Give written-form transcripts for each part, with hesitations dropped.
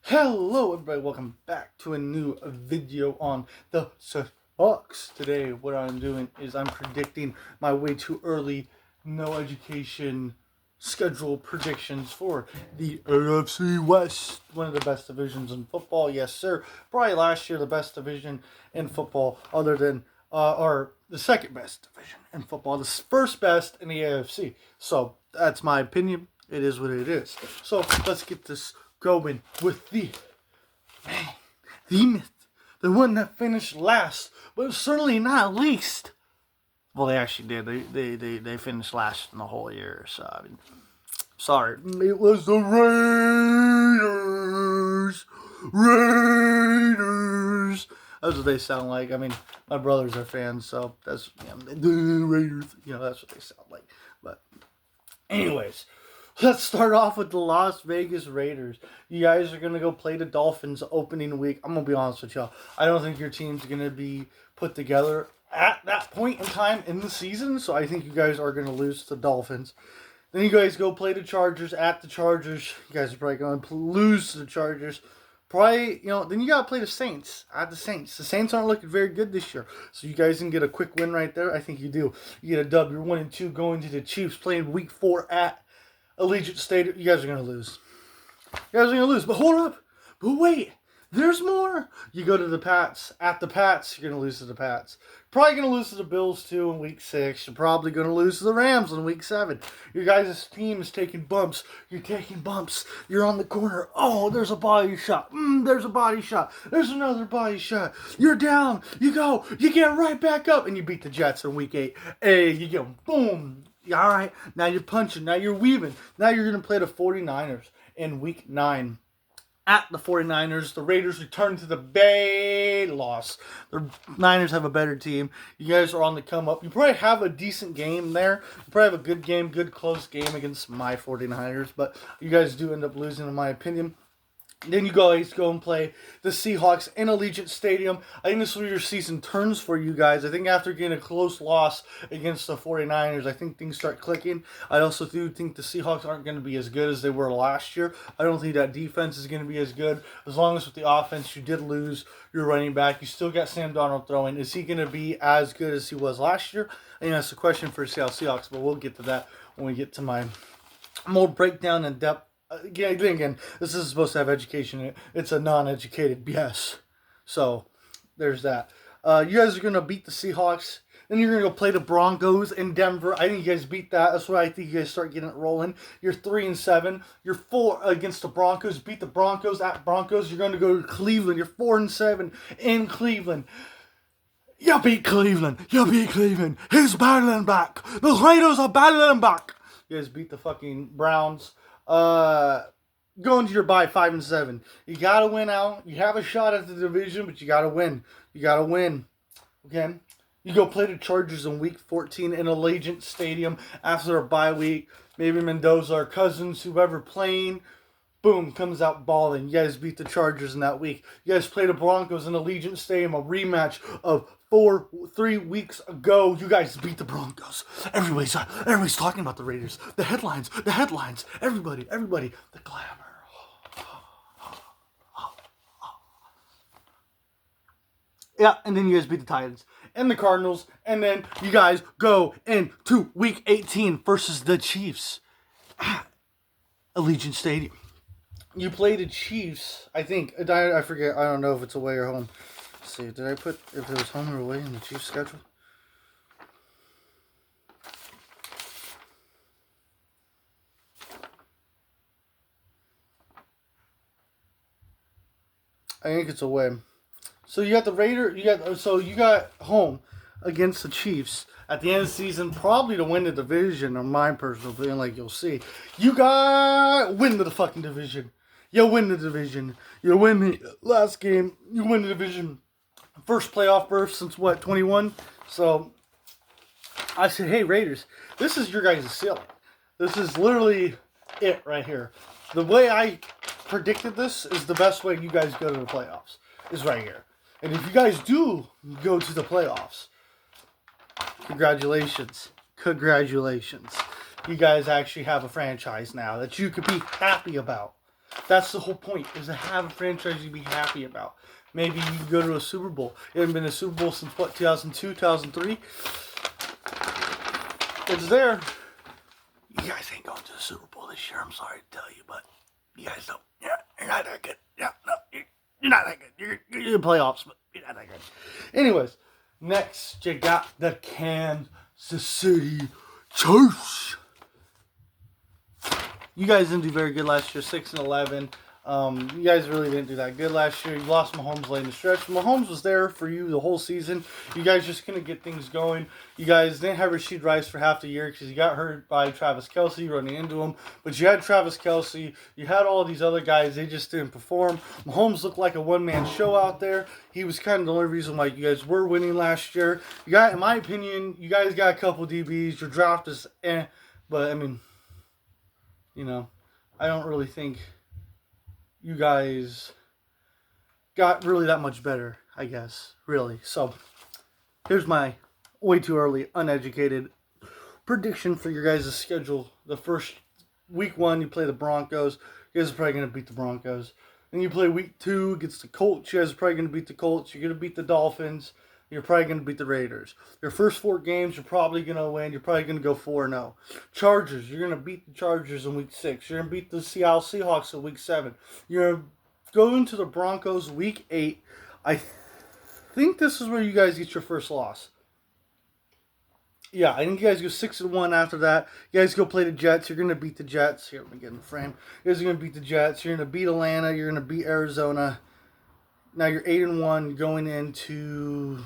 Hello everybody, welcome back to a new video on the Theseshbox. Today what I'm doing is I'm predicting my way too early, no education schedule predictions for the AFC West. One of the best divisions in football, yes sir. Probably last year the best division in football other than, or the second best division in football. The first best in the AFC. So that's my opinion. It is what it is. So let's get this going with the myth, the one that finished last, but certainly not least. Well, they actually did. They finished last in the whole year. So I mean, sorry, it was the Raiders. Raiders. That's what they sound like. I mean, my brothers are fans, so that's the Raiders. That's what they sound like. But anyways. Let's start off with the Las Vegas Raiders. You guys are going to go play the Dolphins opening week. I'm going to be honest with y'all. I don't think your team's going to be put together at that point in time in the season. So I think you guys are going to lose to the Dolphins. Then you guys go play the Chargers at the Chargers. You guys are probably going to lose to the Chargers. Probably, then you got to play the Saints at the Saints. The Saints aren't looking very good this year. So you guys can get a quick win right there. I think you do. You get a dub. You're 1-2 going to the Chiefs playing week 4 at Allegiant Stadium. You guys are going to lose. But hold up. But wait. There's more. You go to the Pats. At the Pats, you're going to lose to the Pats. Probably going to lose to the Bills, too, in Week 6. You're probably going to lose to the Rams in Week 7. Your guys' team is taking bumps. You're taking bumps. You're on the corner. Oh, there's a body shot. There's a body shot. There's another body shot. You're down. You go. You get right back up. And you beat the Jets in Week 8. Hey, you go. Boom. All right, now you're punching, now you're weaving. Now you're going to play the 49ers in Week 9. At the 49ers, the Raiders return to the Bay. Loss. The Niners have a better team. You guys are on the come up. You probably have a decent game there. You probably have a good game, good close game against my 49ers. But you guys do end up losing, in my opinion. Then you guys go and play the Seahawks in Allegiant Stadium. I think this is where your season turns for you guys. I think after getting a close loss against the 49ers, I think things start clicking. I also do think the Seahawks aren't going to be as good as they were last year. I don't think that defense is going to be as good. As long as with the offense, you did lose your running back. You still got Sam Darnold throwing. Is he going to be as good as he was last year? I think that's a question for the Seattle Seahawks, but we'll get to that when we get to my more breakdown in depth. Again, this is supposed to have education in it. It's a non-educated BS. So, there's that. You guys are going to beat the Seahawks. Then you're going to go play the Broncos in Denver. I think you guys beat that. That's why I think you guys start getting it rolling. You're 3-7. You're 4 against the Broncos. Beat the Broncos at Broncos. You're going to go to Cleveland. You're 4-7 in Cleveland. You beat Cleveland. He's battling back. The Raiders are battling back. You guys beat the fucking Browns. Going to your bye 5-7. You gotta win out. You have a shot at the division, but you gotta win. Okay? You go play the Chargers in Week 14 in Allegiant Stadium after a bye week. Maybe Mendoza or Cousins, whoever playing, boom, comes out balling. You guys beat the Chargers in that week. You guys play the Broncos in Allegiant Stadium, a rematch of 3 weeks ago. You guys beat the Broncos. Everybody's talking about the Raiders. The headlines. Everybody, the glamour. Yeah, and then you guys beat the Titans and the Cardinals, and then you guys go into Week 18 versus the Chiefs at Allegiant Stadium. You play the Chiefs, I think. I forget. I don't know if it's away or home. Let's see, did I put if it was home or away in the Chiefs schedule? I think it's away. So you got the Raider. You got home against the Chiefs at the end of the season, probably to win the division. In my personal opinion, like you'll see, you got win the fucking division. You win the division. You win the last game. You win the division. First playoff berth since 21? So I said, hey Raiders, this is your guys' ceiling. This is literally it right here. The way I predicted this is the best way you guys go to the playoffs. Is right here. And if you guys do go to the playoffs, congratulations. You guys actually have a franchise now that you could be happy about. That's the whole point, is to have a franchise you be happy about. Maybe you go to a Super Bowl. You haven't been to a Super Bowl since, what, 2002, 2003? It's there. You guys ain't going to the Super Bowl this year, I'm sorry to tell you, but you guys don't. Yeah, you're not that good. Yeah, no, you're not that good. You're in the playoffs, but you're not that good. Anyways, next you got the Kansas City Chiefs. You guys didn't do very good last year, 6-11. You guys really didn't do that good last year. You lost Mahomes late in the stretch. Mahomes was there for you the whole season. You guys just couldn't get things going. You guys didn't have Rashid Rice for half the year because he got hurt by Travis Kelce running into him. But you had Travis Kelce. You had all these other guys. They just didn't perform. Mahomes looked like a one-man show out there. He was kind of the only reason why you guys were winning last year. You got, in my opinion, you guys got a couple DBs. Your draft is but I mean, you know, I don't really think you guys got really that much better, I guess, really. So, here's my way too early, uneducated prediction for your guys' schedule. The first week 1, you play the Broncos. You guys are probably going to beat the Broncos. Then you play week 2 against the Colts. You guys are probably going to beat the Colts. You're going to beat the Dolphins. You're probably going to beat the Raiders. Your first 4 games, you're probably going to win. You're probably going to go 4-0. Chargers, you're going to beat the Chargers in week 6. You're going to beat the Seattle Seahawks in week 7. You're going to go into the Broncos week 8. I think this is where you guys get your first loss. Yeah, I think you guys go 6-1 after that. You guys go play the Jets. You're going to beat the Jets. Here, let me get in the frame. You guys are going to beat the Jets. You're going to beat Atlanta. You're going to beat Arizona. Now you're 8-1 going into...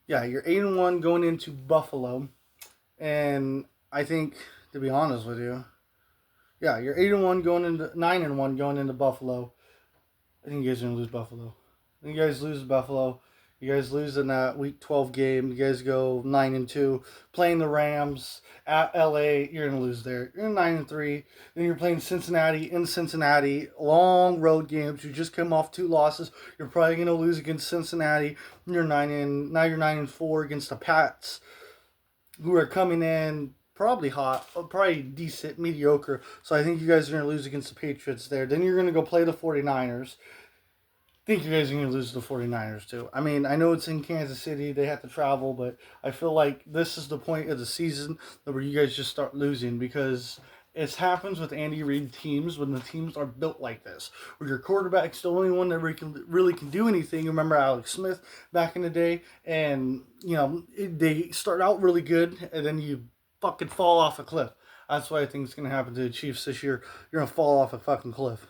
Yeah, you're 8-1 going into Buffalo. And I think, to be honest with you, yeah, you're 8-1 going into 9-1 going into Buffalo. I think you guys are gonna lose Buffalo. I think you guys lose Buffalo. You guys lose in that week 12 game. You guys go 9-2, playing the Rams at LA. You're gonna lose there. You're 9-3. Then you're playing Cincinnati in Cincinnati. Long road games. You just come off 2 losses. You're probably gonna lose against Cincinnati. Now you're 9-4 against the Pats, who are coming in probably hot, probably decent, mediocre. So I think you guys are gonna lose against the Patriots there. Then you're gonna go play the 49ers. I think you guys are going to lose to the 49ers too. I mean, I know it's in Kansas City. They have to travel, but I feel like this is the point of the season where you guys just start losing, because it happens with Andy Reid teams when the teams are built like this, where your quarterback's the only one that really can do anything. Remember Alex Smith back in the day? And, you know, they start out really good, and then you fucking fall off a cliff. That's what I think is going to happen to the Chiefs this year. You're going to fall off a fucking cliff.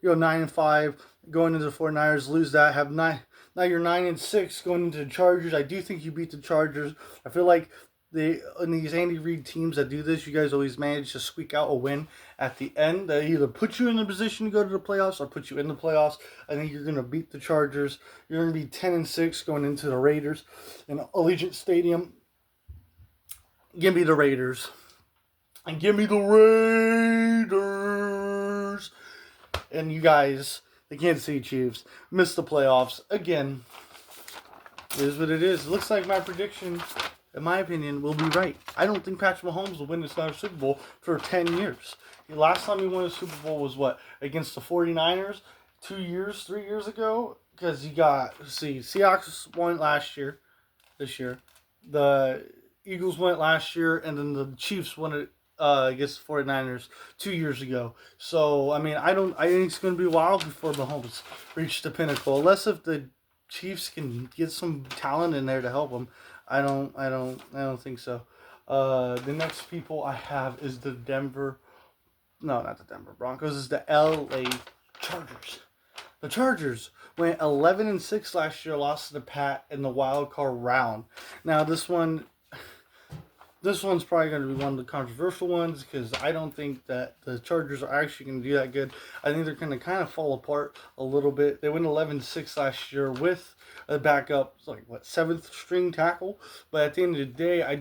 You go 9-5 going into the 49ers, lose that, have 9. Now you're 9-6 going into the Chargers. I do think you beat the Chargers. I feel like in these Andy Reid teams that do this, you guys always manage to squeak out a win at the end that either put you in the position to go to the playoffs or put you in the playoffs. I think you're going to beat the Chargers. You're going to be 10-6 going into the Raiders in Allegiant Stadium. Give me the Raiders. And give me the Raiders. And you guys, the Kansas City Chiefs, missed the playoffs again. It is what it is. It looks like my prediction, in my opinion, will be right. I don't think Patrick Mahomes will win this Super Bowl for 10 years. The last time he won a Super Bowl was what? Against the 49ers? 3 years ago? Because you got, Seahawks won this year. The Eagles won it last year, and then the Chiefs won it against the 49ers 2 years ago. So, I mean, I think it's going to be a while before Mahomes reached the pinnacle. Unless if the Chiefs can get some talent in there to help them. I don't think so. The next people I have is the not the Denver Broncos, is the LA Chargers. The Chargers went 11-6 last year, lost to the Pat in the wild card round. Now this one's probably going to be one of the controversial ones, because I don't think that the Chargers are actually going to do that good. I think they're going to kind of fall apart a little bit. They went 11-6 last year with a backup, 7th string tackle. But at the end of the day, I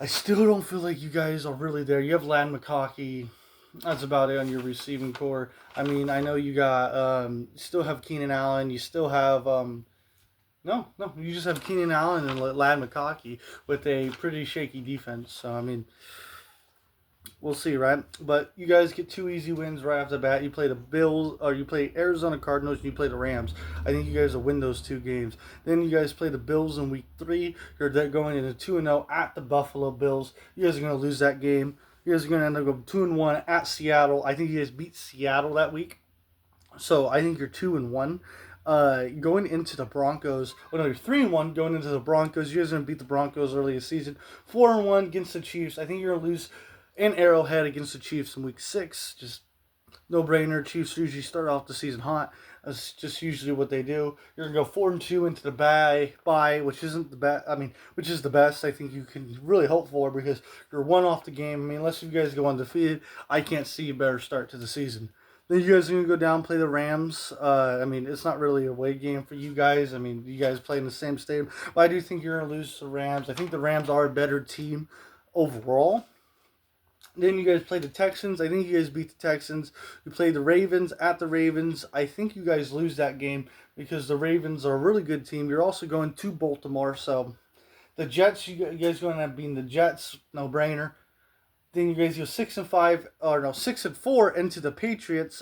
still don't feel like you guys are really there. You have Lan McConkey. That's about it on your receiving core. I mean, I know you got, you still have Keenan Allen. You still have, No, you just have Keenan Allen and Lan McConkey with a pretty shaky defense. So, I mean, we'll see, right? But you guys get 2 easy wins right off the bat. You play the Bills, or you play Arizona Cardinals, and you play the Rams. I think you guys will win those 2 games. Then you guys play the Bills in week 3. You're going into 2-0 at the Buffalo Bills. You guys are going to lose that game. You guys are going to end up going 2-1 at Seattle. I think you guys beat Seattle that week. So I think you're 2-1. Going into the Broncos. Oh no, you're 3-1 going into the Broncos. You guys are gonna beat the Broncos early this season. 4-1 against the Chiefs. I think you're gonna lose in Arrowhead against the Chiefs in week 6. Just no brainer. Chiefs usually start off the season hot. That's just usually what they do. You're gonna go 4-2 into the bye, which isn't the best. I mean, which is the best I think you can really hope for, because you're 1 off the game. I mean, unless you guys go undefeated, I can't see a better start to the season. Then you guys are going to go down and play the Rams. I mean, it's not really a away game for you guys. I mean, you guys play in the same stadium. But I do think you're going to lose to the Rams. I think the Rams are a better team overall. Then you guys play the Texans. I think you guys beat the Texans. You play the Ravens at the Ravens. I think you guys lose that game because the Ravens are a really good team. You're also going to Baltimore. So the Jets, you guys are going to end up being the Jets. No brainer. Then you guys go 6-5, or no, 6-4 into the Patriots.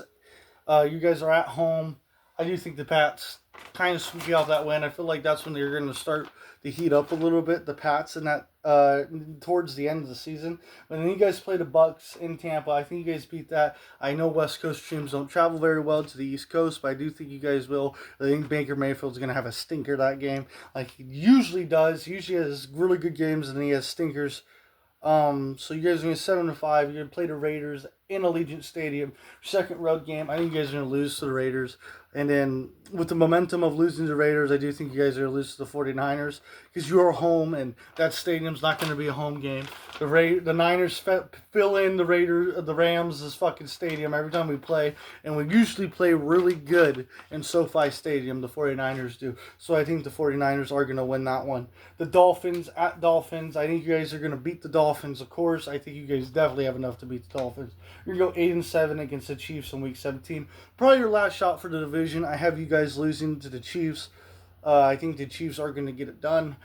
You guys are at home. I do think the Pats kind of squeak out that win. I feel like that's when they're going to start to heat up a little bit, the Pats, in that towards the end of the season. But then you guys play the Bucks in Tampa. I think you guys beat that. I know West Coast teams don't travel very well to the East Coast, but I do think you guys will. I think Baker Mayfield's going to have a stinker that game, like he usually does. He usually has really good games and he has stinkers. So you guys are going 7-5. You're going to play the Raiders in Allegiant Stadium. Second road game. I think you guys are going to lose to the Raiders. And then with the momentum of losing to the Raiders, I do think you guys are going to lose to the 49ers because you're home and that stadium's not going to be a home game. The Niners fill in the Rams' fucking stadium every time we play, and we usually play really good in SoFi Stadium, the 49ers do. So I think the 49ers are going to win that one. The Dolphins at Dolphins. I think you guys are going to beat the Dolphins, of course. I think you guys definitely have enough to beat the Dolphins. You're going to go 8-7 against the Chiefs in Week 17. Probably your last shot for the division. I have you guys losing to the Chiefs. I think the Chiefs are going to get it done.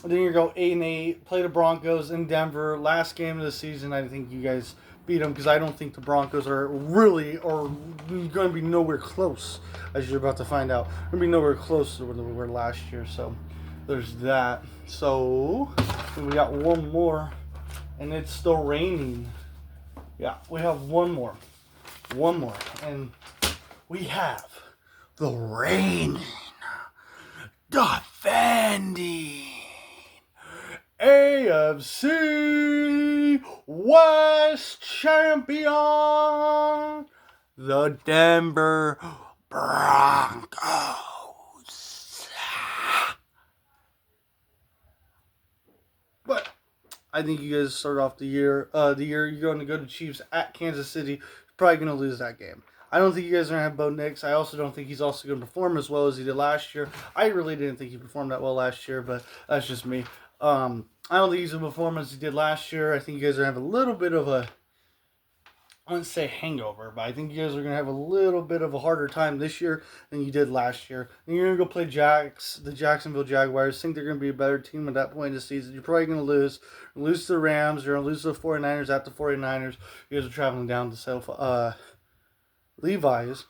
And then you go 8-8, play the Broncos in Denver. Last game of the season, I think you guys beat them because I don't think the Broncos are going to be nowhere close, as you're about to find out. They're going to be nowhere close to where they were last year. So there's that. So we got one more, and it's still raining. Yeah, we have one more. And we have the reigning, defending AFC West champion, the Denver Broncos. But I think you guys start off the year you're going to go to Chiefs at Kansas City. You're probably going to lose that game. I don't think you guys are going to have Bo Nix. I also don't think he's also going to perform as well as he did last year. I really didn't think he performed that well last year, but that's just me. I don't think he's going to perform as he did last year. I think you guys are going to have a little bit of a, I wouldn't say hangover, but I think you guys are going to have a little bit of a harder time this year than you did last year. And you're going to go play the Jacksonville Jaguars. Think they're going to be a better team at that point in the season. You're probably going to lose to the Rams. You're going to lose to the 49ers at the 49ers. You guys are traveling down to Levi's.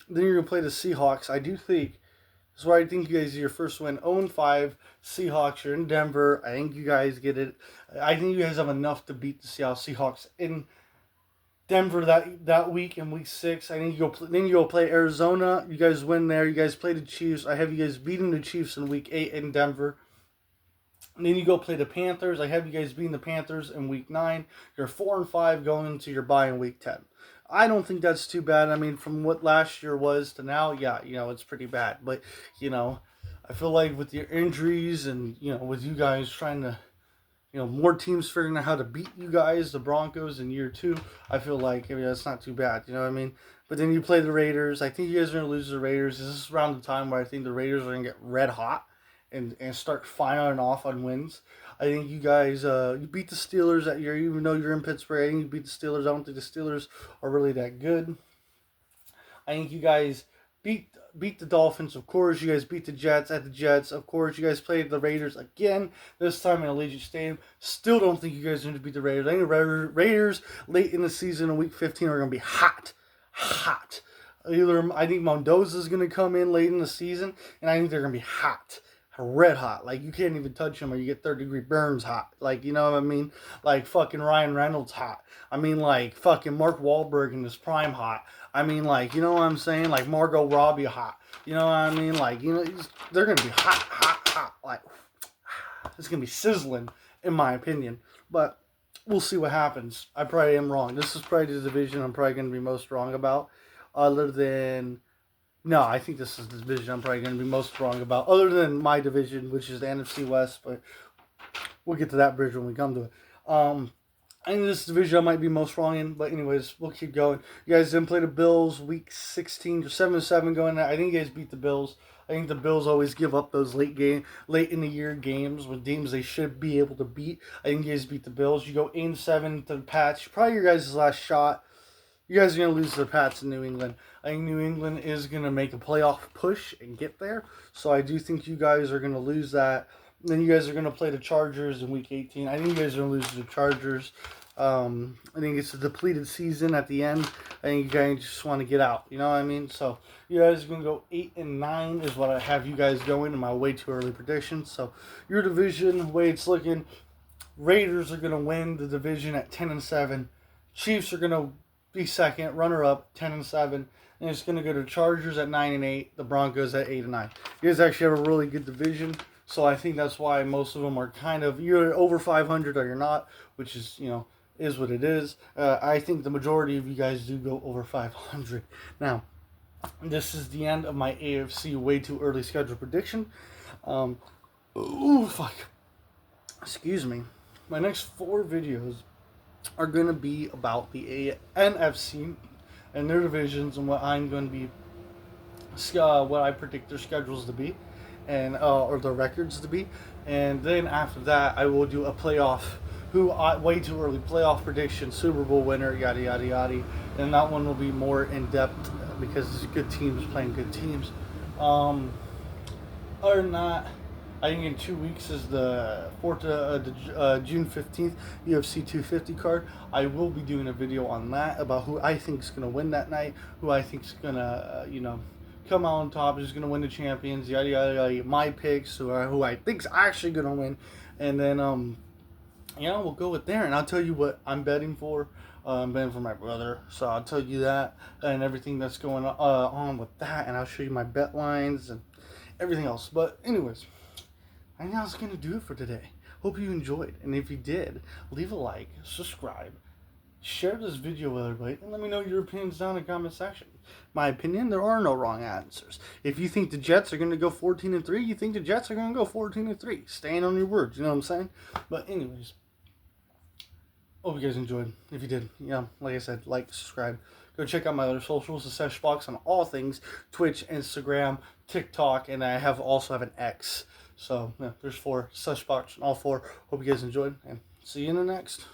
Then you're going to play the Seahawks. I do think, that's why I think you guys your first win. 0-5 Seahawks. You're in Denver. I think you guys get it. I think you guys have enough to beat the Seahawks in Denver that week in Week 6. I think you go play Arizona. You guys win there. You guys play the Chiefs. I have you guys beating the Chiefs in Week 8 in Denver. And then you go play the Panthers. I have you guys beating the Panthers in Week 9. You're 4-5 going into your bye in Week 10. I don't think that's too bad. I mean, from what last year was to now, yeah, it's pretty bad. But, I feel like with your injuries and, with you guys trying to, more teams figuring out how to beat you guys, the Broncos, in year 2, I feel like, it's not too bad. You know what I mean? But then you play the Raiders. I think you guys are going to lose to the Raiders. This is around the time where I think the Raiders are going to get red hot and start firing off on wins. I think you guys, you beat the Steelers that year, even though you're in Pittsburgh. I think you beat the Steelers. I don't think the Steelers are really that good. I think you guys beat the Dolphins. Of course, you guys beat the Jets at the Jets. Of course, you guys played the Raiders again, this time in Allegiant Stadium. Still don't think you guys are going to beat the Raiders. I think the Raiders late in the season in Week 15 are going to be hot. Either I think Mendoza's going to come in late in the season, and I think they're going to be hot. Red hot. Like, you can't even touch them or you get third-degree burns hot. Like, you know what I mean? Like, fucking Ryan Reynolds hot. I mean, like, fucking Mark Wahlberg in his prime hot. I mean, like, you know what I'm saying? Like, Margot Robbie hot. You know what I mean? Like, you know, they're going to be hot. Like, it's going to be sizzling, in my opinion. But we'll see what happens. I probably am wrong. This is probably the division I'm probably going to be most wrong about. Other than... No, I think this is the division I'm probably going to be most wrong about, other than my division, which is the NFC West, but we'll get to that bridge when we come to it. I think this division I might be most wrong in, but anyways, we'll keep going. You guys didn't play the Bills Week 16, 7-7 going there. I think you guys beat the Bills. I think the Bills always give up those late in the year games with teams they should be able to beat. I think you guys beat the Bills. You go 8-7 to the Pats. Probably your guys' last shot. You guys are going to lose to the Pats in New England. I think New England is going to make a playoff push and get there. So I do think you guys are going to lose that. And then you guys are going to play the Chargers in Week 18. I think you guys are going to lose to the Chargers. I think it's a depleted season at the end. I think you guys just want to get out. You know what I mean? So you guys are going to go 8-9 is what I have you guys going in my way too early prediction. So your division, the way it's looking, Raiders are going to win the division at 10-7. Chiefs are going to be second, runner-up, 10-7, and it's going to go to Chargers at 9-8, the Broncos at 8-9. You guys actually have a really good division, so I think that's why most of them are kind of you're over 500 or you're not, which is, you know, is what it is. I think the majority of you guys do go over 500. Now, this is the end of my AFC way too early schedule prediction. Excuse me. My next 4 videos are going to be about the NFC and their divisions and what I'm going to be, what I predict their schedules to be, and or their records to be. And then after that, I will do a playoff, way too early playoff prediction, Super Bowl winner, yada yada yada. And that one will be more in depth because it's good teams playing good teams. Other than that, I think in 2 weeks is the June 15th UFC 250 card. I will be doing a video on that about who I think is going to win that night, who I think is going to, come out on top, who's going to win the champions, yada, yada, yada. My picks, who I think is actually going to win. And then, we'll go with there. And I'll tell you what I'm betting for. I'm betting for my brother. So I'll tell you that and everything that's going on with that. And I'll show you my bet lines and everything else. But anyways, I think that's going to do it for today. Hope you enjoyed. And if you did, leave a like, subscribe, share this video with everybody, and let me know your opinions down in the comment section. My opinion, there are no wrong answers. If you think the Jets are going to go 14-3, you think the Jets are going to go 14-3. Stand on your words, you know what I'm saying? But anyways, hope you guys enjoyed. If you did, like I said, like, subscribe. Go check out my other socials, Theseshbox on all things, Twitch, Instagram, TikTok, and I also have an X. So, there's 4, Theseshbox on all 4. Hope you guys enjoyed, and see you in the next.